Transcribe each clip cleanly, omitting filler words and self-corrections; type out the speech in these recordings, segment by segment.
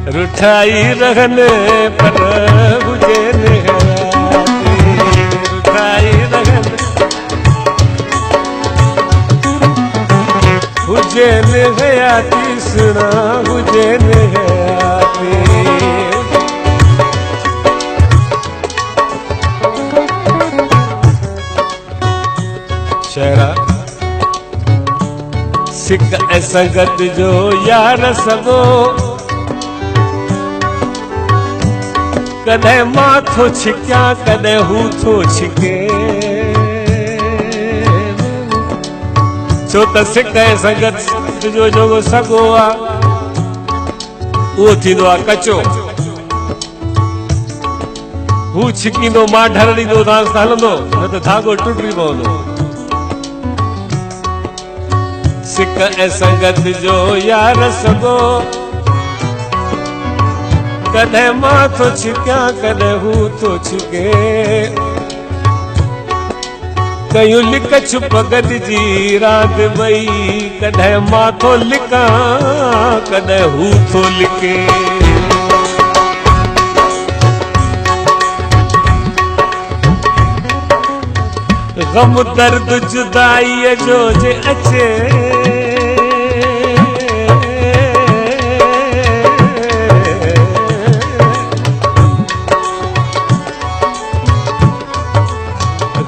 रुठाई रहने पर हुजे निहराती, रुठाई रहने हुजे निहराती, सुना हुजे निहराती। शेरा सिक ऐ संगत जो यार सगो, कदे मां थो छिक्या कदे हू थो छिके, छो त सिक ऐ संगत जो जो सगो आ उहो थींदो आहे कचो, हू छिकींदो मां ढर ॾींदो डांस हलंदो, न त धागो टुटी पवंदो। सिक ऐं संगत जो यार सगो, कॾहिं मां थो छिकियां कॾहिं हू थो छिके, कयूं लिक छुप गॾिजी रांदि ॿई, कॾहिं मां थो लिकां कॾहिं हू थो लिके। गम दर्द जुदाई जो जे अचे,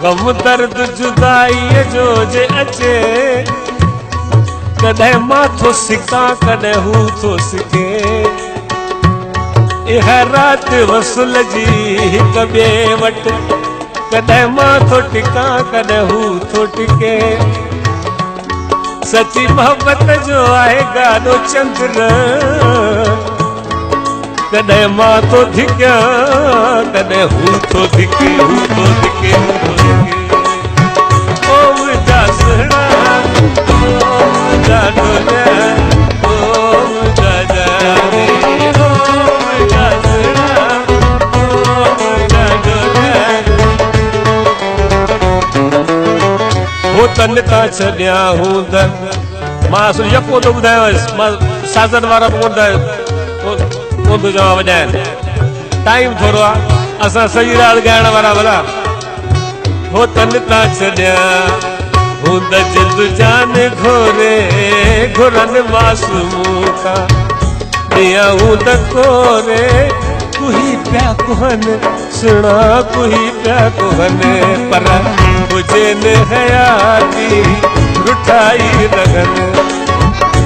गम दर्द जुदाई जो जे अचे, कॾहिं मां थो सिकां कॾहिं हू थो सिके, इहा राति वसूल जी हिक ॿिए वटि, कॾहिं मां थो टिकां कॾहिं हू थो टिके। सची मोहब्बत जो आहे गाॾो चंद्र, कॾहिं मां थो धिकियां कॾहिं हू थो धिके, हू थो धिके, हू थो धिके। ओ मुंहिंजा सुहिणा, ओ मुंहिंजा ढोलिया, ओ मुंहिंजा जाने, ओ मुंहिंजा सुहिणा, ओ मुंहिंजा ढोलिया। हो तन तां छॾिया हूंदा, मां असुल यको थो ॿुधायांसि, मां साज़न वारा बि कोन थो चवां वॼाइनि, टाइम थोरो आहे, असां सॼी राति ॻाइण वारा भला। हो तन तां छॾिया हूंदा जिंदु जान घोरे, घुरनि मासूमूं खां ॾिया हूंदा कोरे, कुही पिया कुहनि सुणा कुही पिया कुहनि, पर हुजे न हयाती रुठाई रहनि,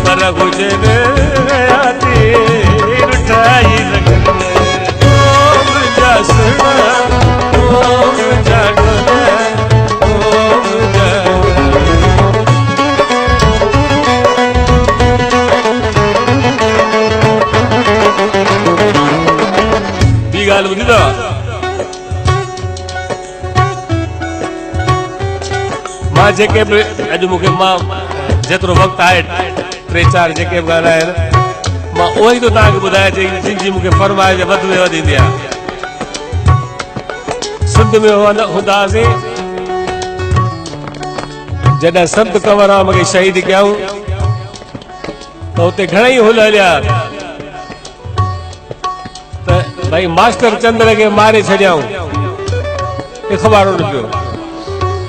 पर हुजे न हयाती रुठाई रहनि। ओ मुंहिंजा सुहिणा, ओ मुंहिंजा ढोलिया, ओ मुंहिंजा। ॿी ॻाल्हि ॿुधी अथव, मां जेके बि अॼु मूंखे मां जेतिरो वक़्तु आहे 3-4 जेके बि ॻाल्हि आहिनि, मां उहो ई थो तव्हांखे ॿुधायां जिनजी मूंखे फरमाइश वधि में वधि ईंदी आहे। सिंध में हूंदासीं जॾहिं संत कंवरराम खे शहीद कयऊं त हुते घणेई हुल हलिया त भई मास्टर चंद्र खे मारे छॾियऊं, अख़बारो न पियो,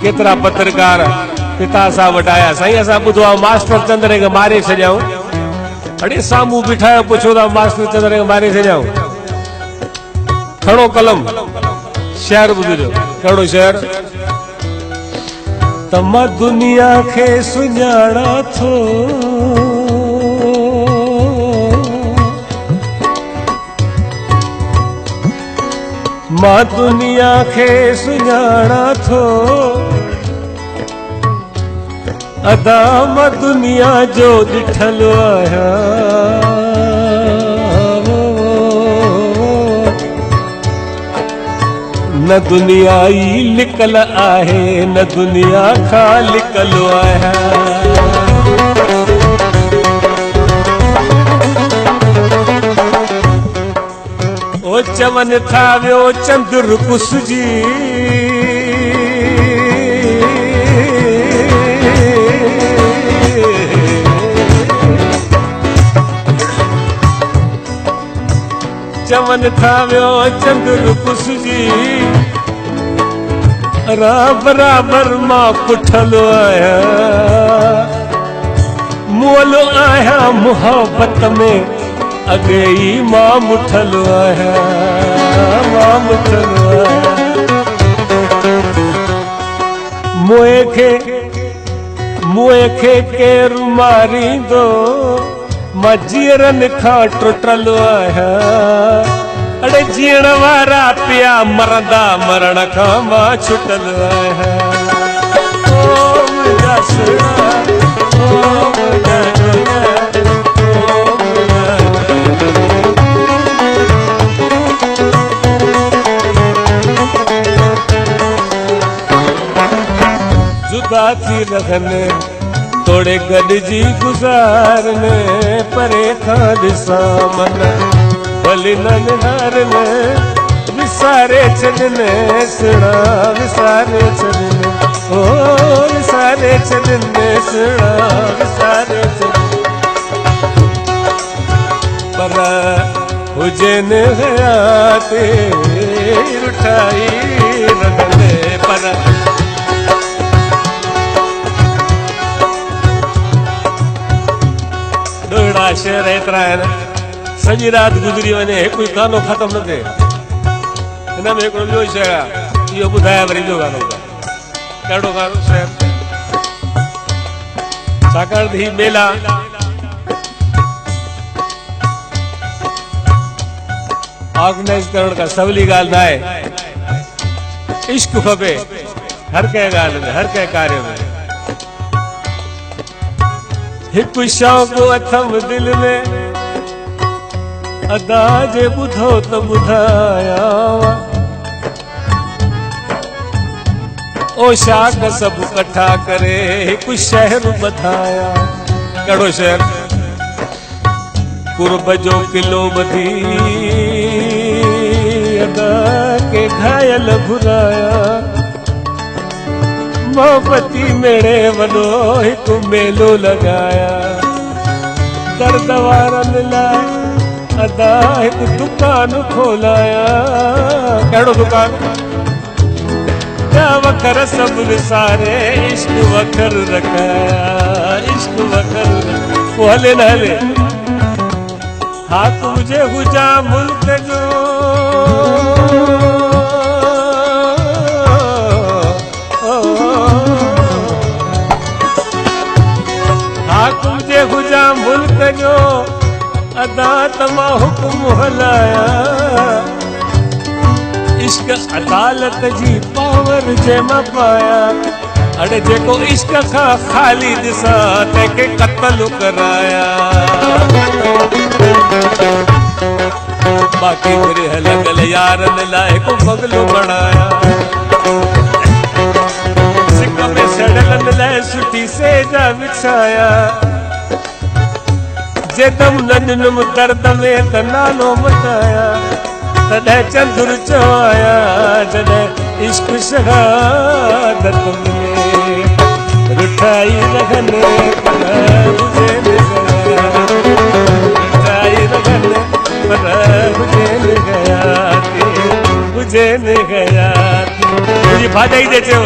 केतिरा पत्रकार पिता साहब वटि आया, साईं असां ॿुधो आहे मास्टर चंद्र खे मारे छॾियऊं। अड़े साम्हूं बिठायो पुछो था मास्टर चंद्र खे मारे छॾियऊं, खणो कलम, शेर ॿुधिजो, कहिड़ो शेर, त मां दुनिया खे सुञाणा थो, मां दुनिया खे सुञाणा थो, अदा मां दुनिया जो ॾिठल आहियां, न दुनिया ई लिकल आहे न दुनिया खां लिकल आहियां। ओ चवनि था वियो चंद्र कुसजी, चमन थाव्यो चंद्र कुसजी बराबर मां पुठलो आया मोलो आया मोहब्बत में अगे ही मां मुठलो आया मां मुठलो आया मुए खे केर मारी दो मां जीअरनि खां टुटल आया अड़े जीअण वारा पिया मरंदा मरण खां मां छुटल आया ओ मुंहिंजा सुहिणा ओ मुंहिंजा सुहिणा जुदा थी रहने थोड़े गॾिजी गुज़ारने परे खां ॾिसां मन भली न निहारने विसारे छॾने सुणा विसारे छॾने ओ विसारे छॾने सुणा विसारे छॾने पर हुजनि हयाते रुठाई रहने पर ॾोड़ा शेर एतिरा आहिनि सॼी राति गुज़री वञे हिकु गानो ख़तमु न थिए हिन में हिकिड़ो ॿियो शेर आहे इहो ॿुधायां वरी ॿियो गानो कहिड़ो गानो शेर छाकाणि त हीउ मेला ऑर्गेनाइज करण का सवली ॻाल्हि न आहे इश्क खपे हर कंहिं ॻाल्हि में हर कंहिं कार्य में हिकु शौक़ अथम दिल में अदा जे ॿुधो त ॿुधाया ओ शाख सभु कठा करे हिकु शहर ॿधाया कहिड़ो शहर कुर्ब जो किलो ॿधी अदा के घायल घुराया मोहब्बती मेरे वॾो हिकु मेलो लगाया दर्द वारनि लाइ अदा हिकु दुकान खोलाया कहिड़ो दुकान जा वखर सभु विसारे इश्क वखर रखाया इश्क वखर वो हले न हले हा तुझे हुजा मुल्क जो तुझे हुजा मुल्क जो अदा तमा हुक्म हलाया इश्क अदालत जी पावर जे मां पाया अड़े जेको इश्क खां ख़ाली ॾिसां तंहिंखे क़त्ल कराया बाक़ी फिर लॻल यारनि लाइ हिकु बंगलो बणाया सिक में सड़लनि लाइ सुठी सेजा विछाया जेदम न ॾिनुमि दर्द में त नालो मटाया तॾहिं चंदुर चवाया जॾहिं इश्क शहादत में रुठाई रहने पर हुजे रुठाई रहने पर हुजे न गया मुंहिंजी भाॼाई जे चयो